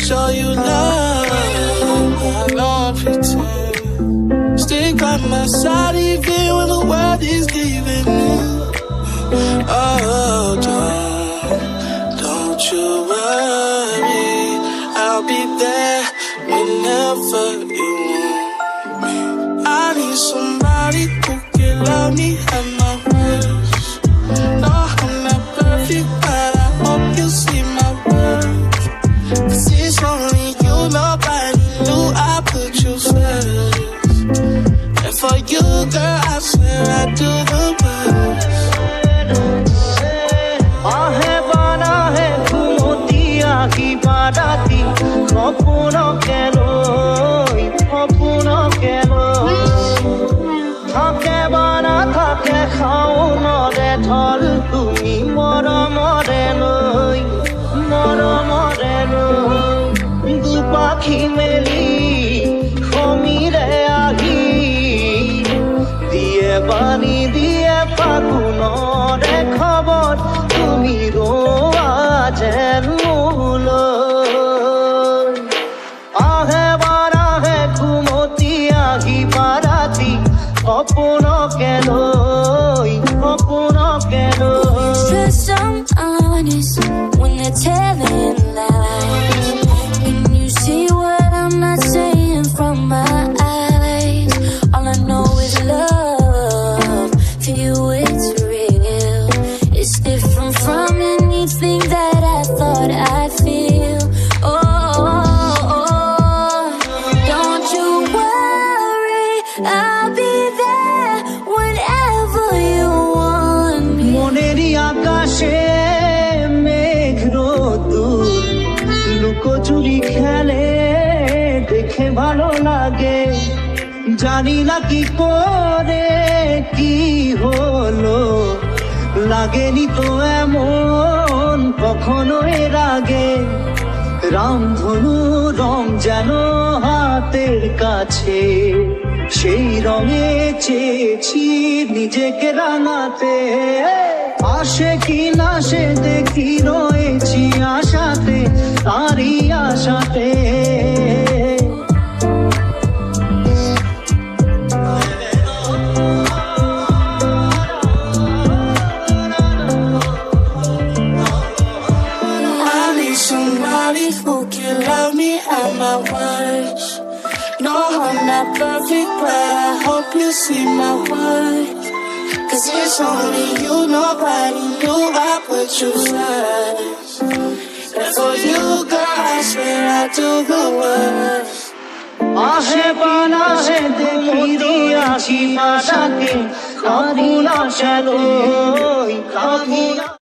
show you love. I don't pretend. Stick by my side even when the world is giving in. Oh, don't you worry, I'll be there whenever you want me. I need somebody who can love me at my worst. No, I'm not perfect, but I hope you see my worth. 'Cause it's only you, nobody knew I put you first. And for you, girl, I swear I do the best. অপনা কেন থাকে বা না থাকে খাও নরে ঢল তুমি মৰমৰে লৈ দু পাখি মেলি সমীৰে আহি দিয়ে বাণী দিয়ে ফাগুণৰে খবৰ তুমি ৰোৱা যেন মোলৈ অপনা কেন Just some honest when they're telling lies. Can you see what I'm not saying from my eyes? All I know is love. For you it's real. It's different from anything that I thought I'd feel. Oh, don't you worry, I'll be there whenever you want me. মনেরই আকাশে মেঘ রোদ্দুর লুকোচুরি খেলে দেখে ভালো লাগে জানি না কি করে কি হলো লাগেনি তো এমন কখনো এর আগে রামধনু রং যেন হাতের কাছে সেই রঙে চেয়েছি নিজেকে রাঙাতে আসে কি না সে দেখি রয়েছি আশাতে তারই আশাতে Somebody who can love me at my worst. No, I'm not perfect, but I hope you see my worth. 'Cause it's only you, nobody knew I put you first. And for you, girl, I swear I do the worst. আশে বানাশে দেখি দিয়াছি আশাকে আগুন আশা লই